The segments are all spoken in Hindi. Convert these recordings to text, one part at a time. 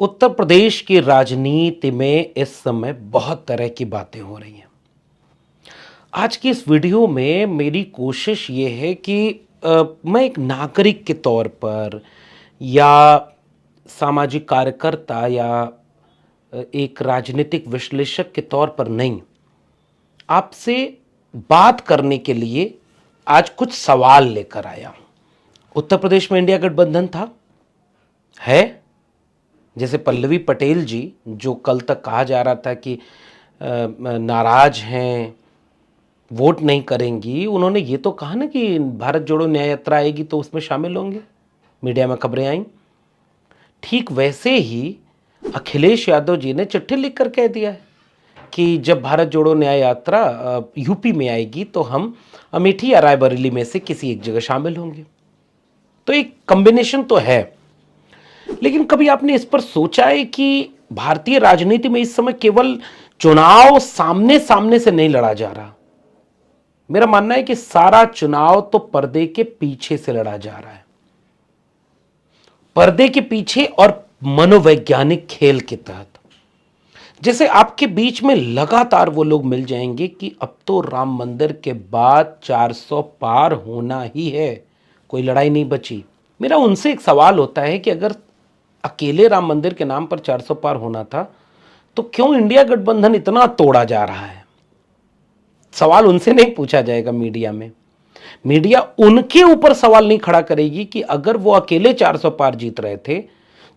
उत्तर प्रदेश की राजनीति में इस समय बहुत तरह की बातें हो रही हैं। आज की इस वीडियो में मेरी कोशिश ये है कि मैं एक नागरिक के तौर पर या सामाजिक कार्यकर्ता या एक राजनीतिक विश्लेषक के तौर पर नहीं, आपसे बात करने के लिए आज कुछ सवाल लेकर आया हूं। उत्तर प्रदेश में इंडिया गठबंधन था, है। जैसे पल्लवी पटेल जी, जो कल तक कहा जा रहा था कि नाराज हैं, वोट नहीं करेंगी, उन्होंने ये तो कहा ना कि भारत जोड़ो न्याय यात्रा आएगी तो उसमें शामिल होंगे। मीडिया में खबरें आई। ठीक वैसे ही अखिलेश यादव जी ने चिट्ठी लिखकर कह दिया है कि जब भारत जोड़ो न्याय यात्रा यूपी में आएगी तो हम अमेठी या रायबरेली में से किसी एक जगह शामिल होंगे। तो एक कॉम्बिनेशन तो है, लेकिन कभी आपने इस पर सोचा है कि भारतीय राजनीति में इस समय केवल चुनाव सामने सामने से नहीं लड़ा जा रहा। मेरा मानना है कि सारा चुनाव तो पर्दे के पीछे से लड़ा जा रहा है, पर्दे के पीछे और मनोवैज्ञानिक खेल के तहत। जैसे आपके बीच में लगातार वो लोग मिल जाएंगे कि अब तो राम मंदिर के बाद 400 पार होना ही है, कोई लड़ाई नहीं बची। मेरा उनसे एक सवाल होता है कि अगर अकेले राम मंदिर के नाम पर 400 पार होना था तो क्यों इंडिया गठबंधन इतना तोड़ा जा रहा है? सवाल उनसे नहीं पूछा जाएगा मीडिया में। मीडिया उनके ऊपर सवाल नहीं खड़ा करेगी कि अगर वो अकेले 400 पार जीत रहे थे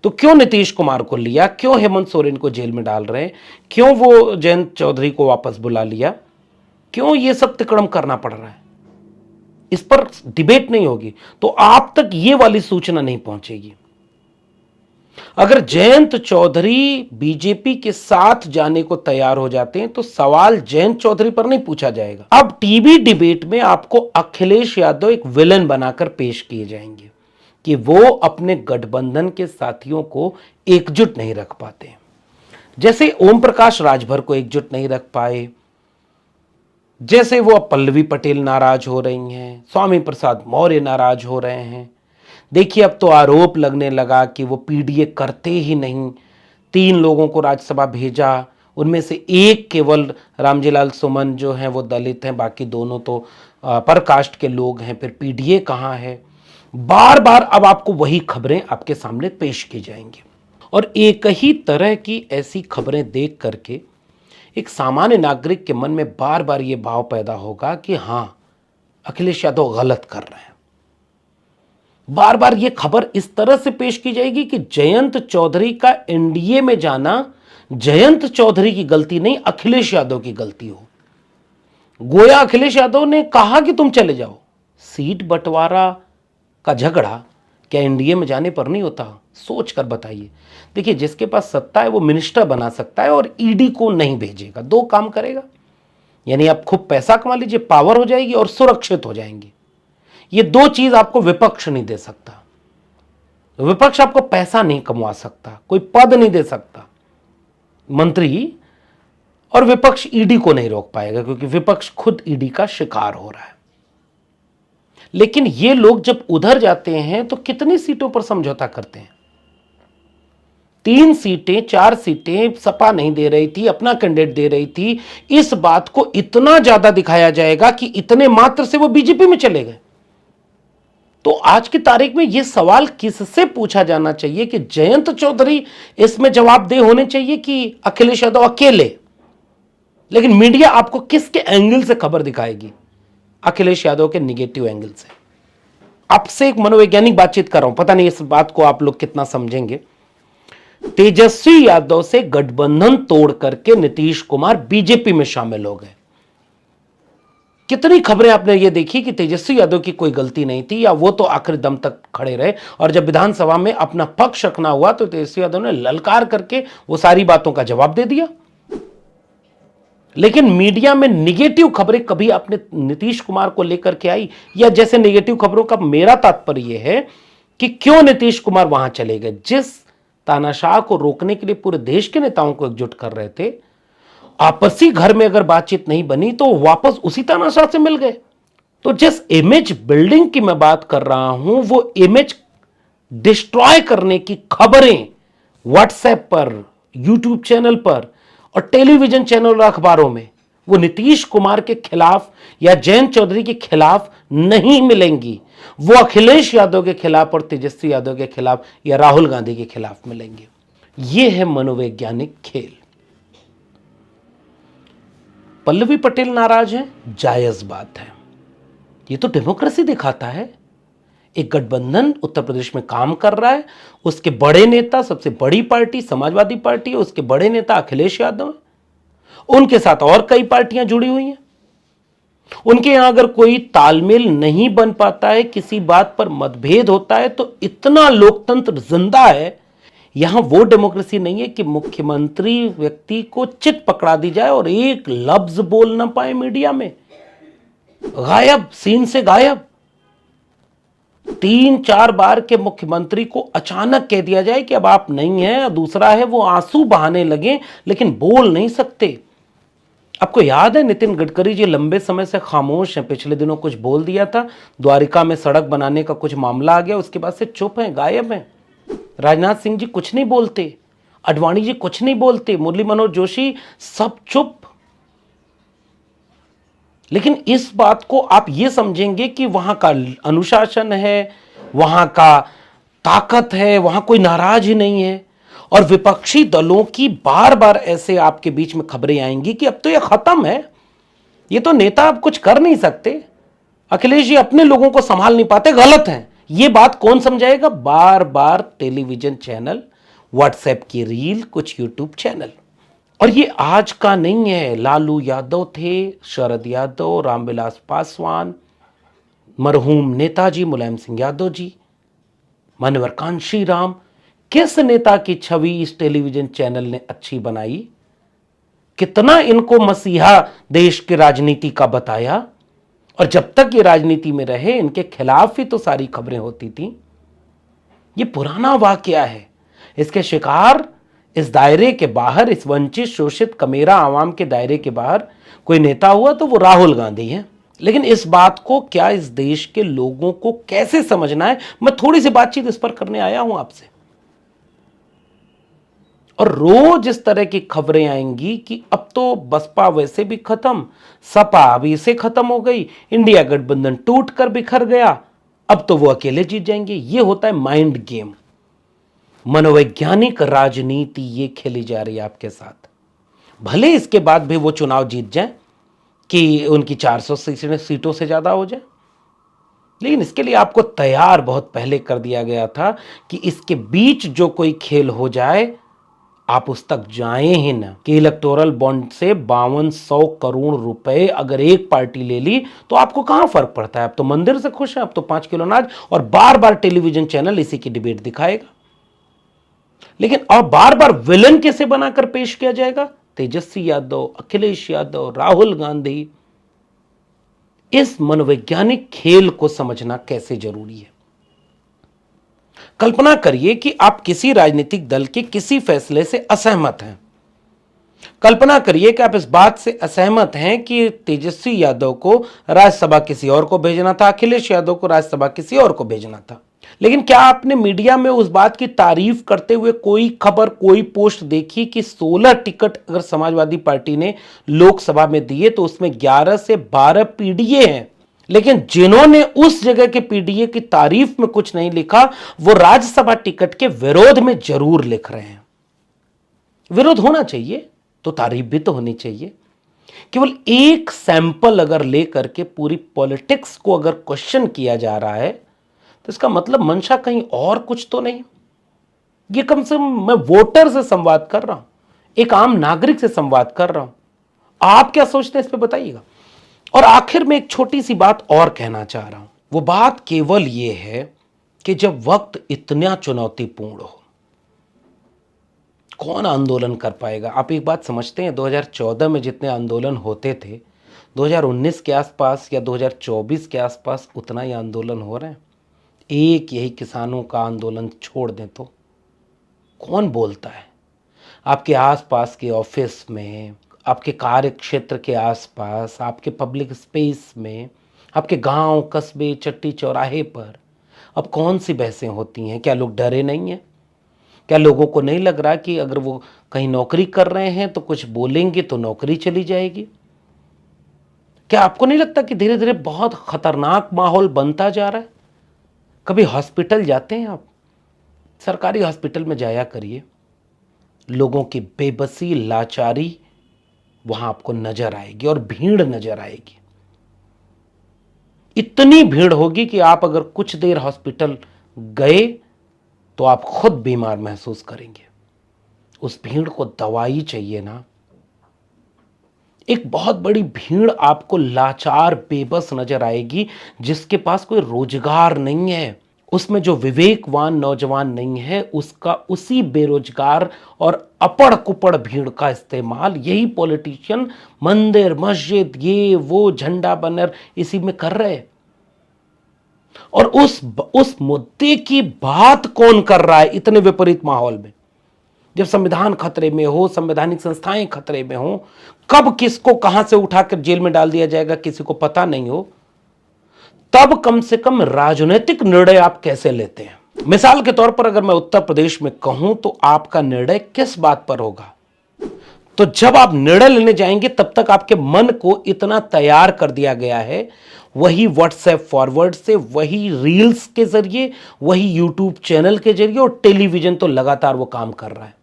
तो क्यों नीतीश कुमार को लिया, क्यों हेमंत सोरेन को जेल में डाल रहे हैं, क्यों वो जयंत चौधरी को वापस बुला लिया, क्यों ये सब तिकड़म करना पड़ रहा है। इस पर डिबेट नहीं होगी तो आप तक ये वाली सूचना नहीं पहुंचेगी। अगर जयंत चौधरी बीजेपी के साथ जाने को तैयार हो जाते हैं तो सवाल जयंत चौधरी पर नहीं पूछा जाएगा। अब टीवी डिबेट में आपको अखिलेश यादव एक विलन बनाकर पेश किए जाएंगे कि वो अपने गठबंधन के साथियों को एकजुट नहीं रख पाते, जैसे ओम प्रकाश राजभर को एकजुट नहीं रख पाए, जैसे वो अब पल्लवी पटेल नाराज हो रही हैं, स्वामी प्रसाद मौर्य नाराज हो रहे हैं। देखिए, अब तो आरोप लगने लगा कि वो पीडीए करते ही नहीं। 3 लोगों को राज्यसभा भेजा, उनमें से एक केवल रामजीलाल सुमन जो हैं वो दलित हैं, बाकी दोनों तो अपर कास्ट के लोग हैं। फिर पीडीए कहाँ है? बार बार अब आपको वही खबरें आपके सामने पेश की जाएंगी और एक ही तरह की ऐसी खबरें देख करके एक सामान्य नागरिक के मन में बार बार ये भाव पैदा होगा कि हां, अखिलेश यादव गलत कर रहे हैं। बार बार ये खबर इस तरह से पेश की जाएगी कि जयंत चौधरी का एनडीए में जाना जयंत चौधरी की गलती नहीं, अखिलेश यादव की गलती हो। गोया अखिलेश यादव ने कहा कि तुम चले जाओ। सीट बंटवारा का झगड़ा क्या एनडीए में जाने पर नहीं होता? सोच कर बताइए। देखिए, जिसके पास सत्ता है वो मिनिस्टर बना सकता है और ईडी को नहीं भेजेगा। 2 काम करेगा, यानी आप खूब पैसा कमा लीजिए, पावर हो जाएगी और सुरक्षित हो जाएंगे। ये 2 चीज आपको विपक्ष नहीं दे सकता। विपक्ष आपको पैसा नहीं कमवा सकता, कोई पद नहीं दे सकता मंत्री, और विपक्ष ईडी को नहीं रोक पाएगा क्योंकि विपक्ष खुद ईडी का शिकार हो रहा है। लेकिन ये लोग जब उधर जाते हैं तो कितनी सीटों पर समझौता करते हैं? 3 सीटें 4 सीटें सपा नहीं दे रही थी, अपना कैंडिडेट दे रही थी। इस बात को इतना ज्यादा दिखाया जाएगा कि इतने मात्र से वो बीजेपी में चले गए। तो आज की तारीख में यह सवाल किससे पूछा जाना चाहिए कि जयंत चौधरी इसमें जवाबदेह होने चाहिए कि अखिलेश यादव अकेले? लेकिन मीडिया आपको किसके एंगल से खबर दिखाएगी? अखिलेश यादव के निगेटिव एंगल से। आपसे एक मनोवैज्ञानिक बातचीत कर रहा हूं, पता नहीं इस बात को आप लोग कितना समझेंगे। तेजस्वी यादव से गठबंधन तोड़ करके नीतीश कुमार बीजेपी में शामिल हो गए। कितनी खबरें आपने ये देखी कि तेजस्वी यादव की कोई गलती नहीं थी या वो तो आखिरी दम तक खड़े रहे, और जब विधानसभा में अपना पक्ष रखना हुआ तो तेजस्वी यादव ने ललकार करके वो सारी बातों का जवाब दे दिया। लेकिन मीडिया में निगेटिव खबरें कभी आपने नीतीश कुमार को लेकर के आई? या जैसे निगेटिव खबरों का मेरा तात्पर्य यह है कि क्यों नीतीश कुमार वहां चले गए? जिस तानाशाह को रोकने के लिए पूरे देश के नेताओं को एकजुट कर रहे थे, आपसी घर में अगर बातचीत नहीं बनी तो वापस उसी तानाशाह से मिल गए। तो जिस इमेज बिल्डिंग की मैं बात कर रहा हूं वो इमेज डिस्ट्रॉय करने की खबरें व्हाट्सएप पर, यूट्यूब चैनल पर और टेलीविजन चैनल और अखबारों में वो नीतीश कुमार के खिलाफ या जयंत चौधरी के खिलाफ नहीं मिलेंगी। वो अखिलेश यादव के खिलाफ और तेजस्वी यादव के खिलाफ या राहुल गांधी के खिलाफ मिलेंगे। ये है मनोवैज्ञानिक खेल। पल्लवी पटेल नाराज है, जायज बात है। ये तो डेमोक्रेसी दिखाता है। एक गठबंधन उत्तर प्रदेश में काम कर रहा है, उसके बड़े नेता, सबसे बड़ी पार्टी समाजवादी पार्टी है, उसके बड़े नेता अखिलेश यादव है, उनके साथ और कई पार्टियां जुड़ी हुई हैं। उनके यहां अगर कोई तालमेल नहीं बन पाता है, किसी बात पर मतभेद होता है, तो इतना लोकतंत्र जिंदा है। यहां वो डेमोक्रेसी नहीं है कि मुख्यमंत्री व्यक्ति को चिट पकड़ा दी जाए और एक लफ्ज बोल ना पाए मीडिया में, गायब, सीन से गायब। 3-4 बार के मुख्यमंत्री को अचानक कह दिया जाए कि अब आप नहीं हैं। दूसरा है वो आंसू बहाने लगे लेकिन बोल नहीं सकते। आपको याद है नितिन गडकरी जी लंबे समय से खामोश हैं, पिछले दिनों कुछ बोल दिया था, द्वारिका में सड़क बनाने का कुछ मामला आ गया, उसके बाद से चुप हैं, गायब हैं। राजनाथ सिंह जी कुछ नहीं बोलते, अडवाणी जी कुछ नहीं बोलते, मुरली मनोहर जोशी सब चुप। लेकिन इस बात को आप ये समझेंगे कि वहां का अनुशासन है, वहां का ताकत है, वहां कोई नाराज ही नहीं है। और विपक्षी दलों की बार बार ऐसे आपके बीच में खबरें आएंगी कि अब तो ये खत्म है, ये तो नेता अब कुछ कर नहीं सकते, अखिलेश जी अपने लोगों को संभाल नहीं पाते, गलत हैं। ये बात कौन समझाएगा? बार बार टेलीविजन चैनल, व्हाट्सएप की रील, कुछ यूट्यूब चैनल। और ये आज का नहीं है। लालू यादव थे, शरद यादव, रामविलास पासवान, मरहूम नेताजी मुलायम सिंह यादव जी, मान्यवर कांशी राम, किस नेता की छवि इस टेलीविजन चैनल ने अच्छी बनाई? कितना इनको मसीहा देश की राजनीति का बताया। और जब तक ये राजनीति में रहे इनके खिलाफ ही तो सारी खबरें होती थी। ये पुराना वाकया है। इसके शिकार इस दायरे के बाहर, इस वंचित शोषित कमेरा आवाम के दायरे के बाहर कोई नेता हुआ तो वो राहुल गांधी है। लेकिन इस बात को क्या इस देश के लोगों को कैसे समझना है, मैं थोड़ी सी बातचीत इस पर करने आया हूं आपसे। और रोज इस तरह की खबरें आएंगी कि अब तो बसपा वैसे भी खत्म, सपा अभी से खत्म हो गई, इंडिया गठबंधन टूट कर बिखर गया, अब तो वो अकेले जीत जाएंगे। ये होता है माइंड गेम, मनोवैज्ञानिक राजनीति ये खेली जा रही है आपके साथ। भले इसके बाद भी वो चुनाव जीत जाए कि उनकी 400 सीटों से ज्यादा हो जाए, लेकिन इसके लिए आपको तैयार बहुत पहले कर दिया गया था कि इसके बीच जो कोई खेल हो जाए आप उस तक जाएं ही ना। कि इलेक्टोरल बॉन्ड से 5200 करोड़ रुपए अगर एक पार्टी ले ली तो आपको कहां फर्क पड़ता है? आप तो मंदिर से खुश हैं, आप तो 5 किलो अनाज, और बार बार टेलीविजन चैनल इसी की डिबेट दिखाएगा। लेकिन अब बार बार विलन कैसे बनाकर पेश किया जाएगा? तेजस्वी यादव, अखिलेश यादव, राहुल गांधी। इस मनोवैज्ञानिक खेल को समझना कैसे जरूरी है। कल्पना करिए कि आप किसी राजनीतिक दल के किसी फैसले से असहमत हैं। कल्पना करिए कि आप इस बात से असहमत हैं कि तेजस्वी यादव को राज्यसभा किसी और को भेजना था, अखिलेश यादव को राज्यसभा किसी और को भेजना था। लेकिन क्या आपने मीडिया में उस बात की तारीफ करते हुए कोई खबर, कोई पोस्ट देखी कि 16 टिकट अगर समाजवादी पार्टी ने लोकसभा में दिए तो उसमें 11 से 12 पीडीए हैं? लेकिन जिन्होंने उस जगह के पीडीए की तारीफ में कुछ नहीं लिखा, वो राज्यसभा टिकट के विरोध में जरूर लिख रहे हैं। विरोध होना चाहिए तो तारीफ भी तो होनी चाहिए। केवल एक सैंपल अगर लेकर के पूरी पॉलिटिक्स को अगर क्वेश्चन किया जा रहा है तो इसका मतलब मंशा कहीं और कुछ तो नहीं। ये कम से कम मैं वोटर से संवाद कर रहा हूं, एक आम नागरिक से संवाद कर रहा हूं। आप क्या सोचते हैं इस पे बताइएगा। और आखिर में एक छोटी सी बात और कहना चाह रहा हूं। वो बात केवल ये है कि जब वक्त इतना चुनौतीपूर्ण हो, कौन आंदोलन कर पाएगा? आप एक बात समझते हैं, 2014 में जितने आंदोलन होते थे, 2019 के आसपास या 2024 के आसपास उतना ही आंदोलन हो रहे हैं। एक यही किसानों का आंदोलन छोड़ दें तो कौन बोलता है? आपके आसपास के ऑफिस में, आपके कार्य क्षेत्र के आसपास, आपके पब्लिक स्पेस में, आपके गांव, कस्बे, चट्टी चौराहे पर अब कौन सी बहसें होती हैं? क्या लोग डरे नहीं हैं? क्या लोगों को नहीं लग रहा कि अगर वो कहीं नौकरी कर रहे हैं तो कुछ बोलेंगे तो नौकरी चली जाएगी? क्या आपको नहीं लगता कि धीरे धीरे बहुत खतरनाक माहौल बनता जा रहा है? कभी हॉस्पिटल जाते हैं आप? सरकारी हॉस्पिटल में जाया करिए, लोगों की बेबसी, लाचारी वहां आपको नजर आएगी और भीड़ नजर आएगी। इतनी भीड़ होगी कि आप अगर कुछ देर हॉस्पिटल गए तो आप खुद बीमार महसूस करेंगे। उस भीड़ को दवाई चाहिए ना। एक बहुत बड़ी भीड़ आपको लाचार, बेबस नजर आएगी, जिसके पास कोई रोजगार नहीं है। उसमें जो विवेकवान नौजवान नहीं है, उसका उसी बेरोजगार और अपड़ कुपड़ भीड़ का इस्तेमाल यही पॉलिटिशियन मंदिर, मस्जिद, ये वो, झंडा बैनर इसी में कर रहे हैं। और उस मुद्दे की बात कौन कर रहा है इतने विपरीत माहौल में? जब संविधान खतरे में हो, संवैधानिक संस्थाएं खतरे में हो, कब किसको कहां से उठाकर जेल में डाल दिया जाएगा किसी को पता नहीं हो, तब कम से कम राजनीतिक निर्णय आप कैसे लेते हैं? मिसाल के तौर पर अगर मैं उत्तर प्रदेश में कहूं तो आपका निर्णय किस बात पर होगा? तो जब आप निर्णय लेने जाएंगे तब तक आपके मन को इतना तैयार कर दिया गया है, वही व्हाट्सएप फॉरवर्ड से, वही रील्स के जरिए, वही यूट्यूब चैनल के जरिए, और टेलीविजन तो लगातार वो काम कर रहा है।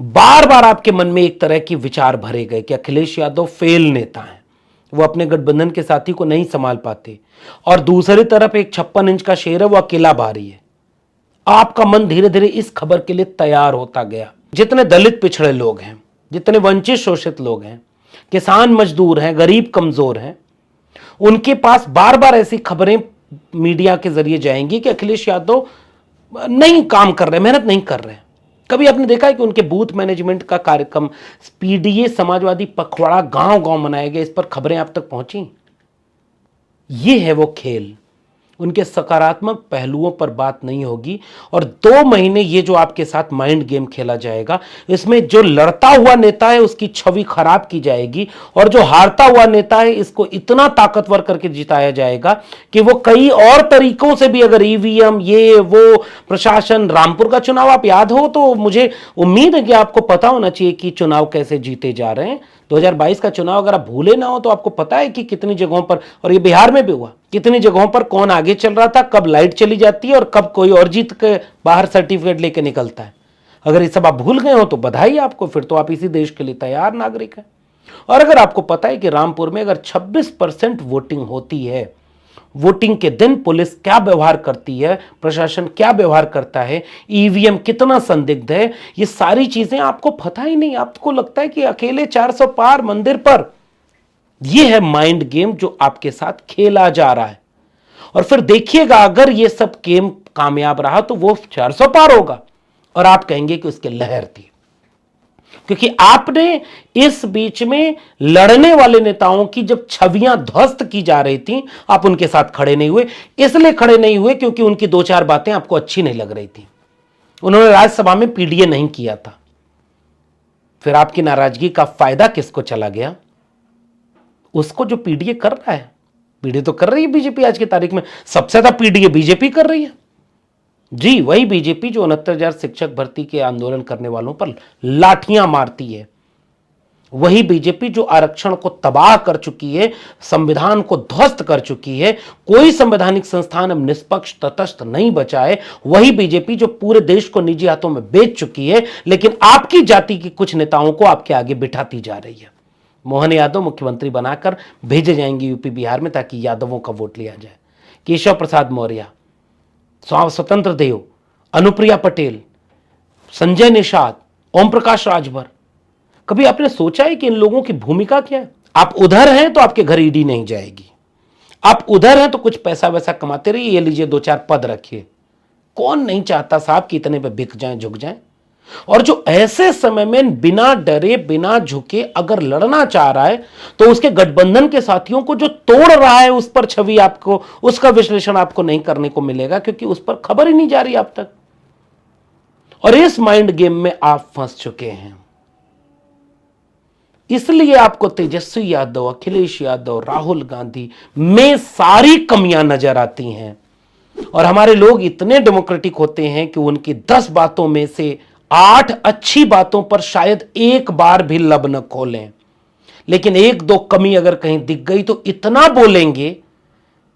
बार बार आपके मन में एक तरह के विचार भरे गए कि अखिलेश यादव फेल नेता है, वो अपने गठबंधन के साथी को नहीं संभाल पाते, और दूसरी तरफ एक 56 इंच का शेर है, वो अकेला भारी है। आपका मन धीरे धीरे इस खबर के लिए तैयार होता गया। जितने दलित पिछड़े लोग हैं, जितने वंचित शोषित लोग हैं, किसान मजदूर हैं, गरीब कमजोर हैं, उनके पास बार बार ऐसी खबरें मीडिया के जरिए जाएंगी कि अखिलेश यादव नहीं काम कर रहे, मेहनत नहीं कर रहे। कभी आपने देखा है कि उनके बूथ मैनेजमेंट का कार्यक्रम, पीडीए समाजवादी पखवाड़ा गांव गांव मनाया गया, इस पर खबरें आप तक पहुंची? ये है वो खेल। उनके सकारात्मक पहलुओं पर बात नहीं होगी, और 2 महीने ये जो आपके साथ माइंड गेम खेला जाएगा, इसमें जो लड़ता हुआ नेता है उसकी छवि खराब की जाएगी, और जो हारता हुआ नेता है इसको इतना ताकतवर करके जिताया जाएगा कि वो कई और तरीकों से भी, अगर ईवीएम, ये वो, प्रशासन, रामपुर का चुनाव आप याद हो तो मुझे उम्मीद है कि आपको पता होना चाहिए कि चुनाव कैसे जीते जा रहे हैं। 2022 का चुनाव अगर आप भूले ना हो तो आपको पता है कि कितनी जगहों पर, और ये बिहार में भी हुआ, कितनी जगहों पर कौन आगे चल रहा था, कब लाइट चली जाती है और कब कोई और जीत के बाहर सर्टिफिकेट लेके निकलता है। अगर ये सब आप भूल गए हो तो बधाई आपको, फिर तो आप इसी देश के लिए तैयार नागरिक हैं। और अगर आपको पता है कि रामपुर में अगर 26% वोटिंग होती है, वोटिंग के दिन पुलिस क्या व्यवहार करती है, प्रशासन क्या व्यवहार करता है, ईवीएम कितना संदिग्ध है, ये सारी चीजें आपको पता ही नहीं। आपको लगता है कि अकेले 400 पार मंदिर पर। यह है माइंड गेम जो आपके साथ खेला जा रहा है। और फिर देखिएगा, अगर ये सब गेम कामयाब रहा तो वो 400 पार होगा और आप कहेंगे कि उसकी लहर थी, क्योंकि आपने इस बीच में लड़ने वाले नेताओं की जब छवियां ध्वस्त की जा रही थी, आप उनके साथ खड़े नहीं हुए। इसलिए खड़े नहीं हुए क्योंकि उनकी 2-4 बातें आपको अच्छी नहीं लग रही थी। उन्होंने राज्यसभा में पीडीए नहीं किया था। फिर आपकी नाराजगी का फायदा किसको चला गया? उसको जो पीडीए कर रहा है। पीडीए तो कर रही है बीजेपी आज की तारीख में, सबसे ज्यादा पीडीए बीजेपी कर रही है। जी, वही बीजेपी जो 69,000 शिक्षक भर्ती के आंदोलन करने वालों पर लाठियां मारती है, वही बीजेपी जो आरक्षण को तबाह कर चुकी है, संविधान को ध्वस्त कर चुकी है, कोई संवैधानिक संस्थान अब निष्पक्ष तटस्थ नहीं बचा है, वही बीजेपी जो पूरे देश को निजी हाथों में बेच चुकी है, लेकिन आपकी जाति के कुछ नेताओं को आपके आगे बिठाती जा रही है। मोहन यादव मुख्यमंत्री बनाकर भेजे जाएंगे यूपी बिहार में ताकि यादवों का वोट लिया जाए। केशव प्रसाद मौर्य, स्वतंत्र देव, अनुप्रिया पटेल, संजय निषाद, ओम प्रकाश राजभर। कभी आपने सोचा है कि इन लोगों की भूमिका क्या है? आप उधर हैं तो आपके घर ईडी नहीं जाएगी, आप उधर हैं तो कुछ पैसा वैसा कमाते रहिए, ये लीजिए 2-4 पद रखिए। कौन नहीं चाहता साहब कि इतने पे बिक जाएं, झुक जाएं? और जो ऐसे समय में बिना डरे, बिना झुके अगर लड़ना चाह रहा है तो उसके गठबंधन के साथियों को जो तोड़ रहा है, उस पर छवि आपको, उसका विश्लेषण आपको नहीं करने को मिलेगा, क्योंकि उस पर खबर ही नहीं जा रही अब तक। और इस माइंड गेम में आप फंस चुके हैं। इसलिए आपको तेजस्वी यादव, अखिलेश यादव, राहुल गांधी में सारी कमियां नजर आती हैं। और हमारे लोग इतने डेमोक्रेटिक होते हैं कि उनकी 10 बातों में से 8 अच्छी बातों पर शायद एक बार भी लब न खोलें, लेकिन एक दो कमी अगर कहीं दिख गई तो इतना बोलेंगे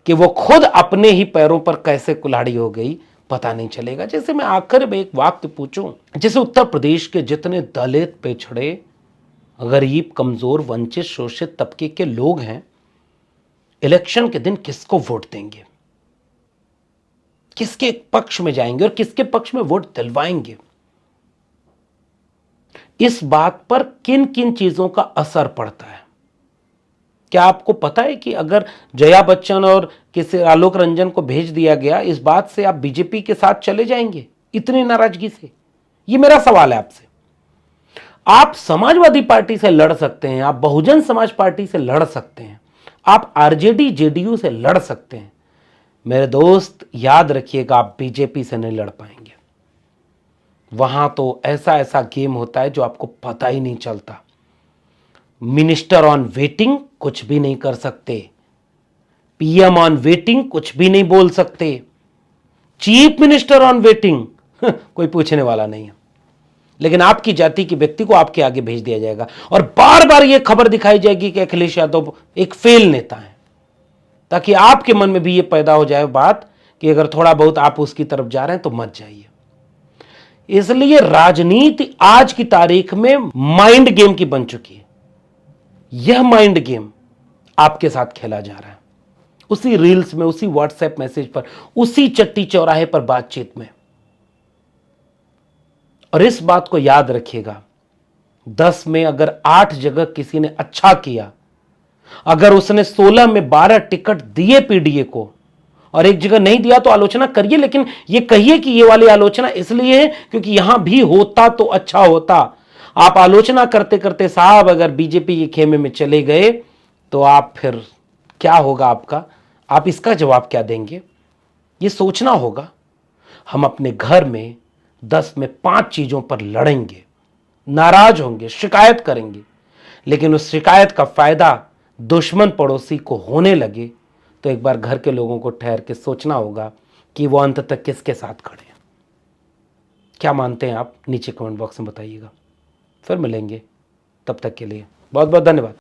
कि वो खुद अपने ही पैरों पर कैसे कुल्हाड़ी हो गई पता नहीं चलेगा। जैसे मैं आखिर में एक वाक्य पूछूं, जैसे उत्तर प्रदेश के जितने दलित, पिछड़े, गरीब, कमजोर, वंचित, शोषित तबके के लोग हैं, इलेक्शन के दिन किसको वोट देंगे, किसके पक्ष में जाएंगे और किसके पक्ष में वोट दिलवाएंगे? इस बात पर किन किन चीजों का असर पड़ता है? क्या आपको पता है कि अगर जया बच्चन और किसी आलोक रंजन को भेज दिया गया, इस बात से आप बीजेपी के साथ चले जाएंगे इतनी नाराजगी से? ये मेरा सवाल है आपसे। आप समाजवादी पार्टी से लड़ सकते हैं, आप बहुजन समाज पार्टी से लड़ सकते हैं, आप आरजेडी जेडीयू से लड़ सकते हैं, मेरे दोस्त याद रखिएगा आप बीजेपी से नहीं लड़ पाएंगे। वहां तो ऐसा ऐसा गेम होता है जो आपको पता ही नहीं चलता। मिनिस्टर ऑन वेटिंग कुछ भी नहीं कर सकते, पीएम ऑन वेटिंग कुछ भी नहीं बोल सकते, चीफ मिनिस्टर ऑन वेटिंग कोई पूछने वाला नहीं है। लेकिन आपकी जाति के व्यक्ति को आपके आगे भेज दिया जाएगा और बार बार यह खबर दिखाई जाएगी कि अखिलेश यादव एक फेल नेता है, ताकि आपके मन में भी यह पैदा हो जाए बात कि अगर थोड़ा बहुत आप उसकी तरफ जा रहे हैं तो मत जाइए। इसलिए राजनीति आज की तारीख में माइंड गेम की बन चुकी है। यह माइंड गेम आपके साथ खेला जा रहा है, उसी रील्स में, उसी व्हाट्सएप मैसेज पर, उसी चट्टी चौराहे पर बातचीत में। और इस बात को याद रखिएगा, 10 में अगर 8 जगह किसी ने अच्छा किया, अगर उसने 16 में 12 टिकट दिए पीडीए को और एक जगह नहीं दिया तो आलोचना करिए, लेकिन यह कहिए कि यह वाली आलोचना इसलिए है क्योंकि यहां भी होता तो अच्छा होता। आप आलोचना करते करते साहब अगर बीजेपी के खेमे में चले गए तो आप फिर क्या होगा आपका, आप इसका जवाब क्या देंगे? ये सोचना होगा। हम अपने घर में 10 में 5 चीजों पर लड़ेंगे, नाराज होंगे, शिकायत करेंगे, लेकिन उस शिकायत का फायदा दुश्मन पड़ोसी को होने लगे तो एक बार घर के लोगों को ठहर के सोचना होगा कि वो अंत तक किसके साथ खड़े हैं। क्या मानते हैं आप? नीचे कमेंट बॉक्स में बताइएगा। फिर मिलेंगे, तब तक के लिए बहुत बहुत धन्यवाद।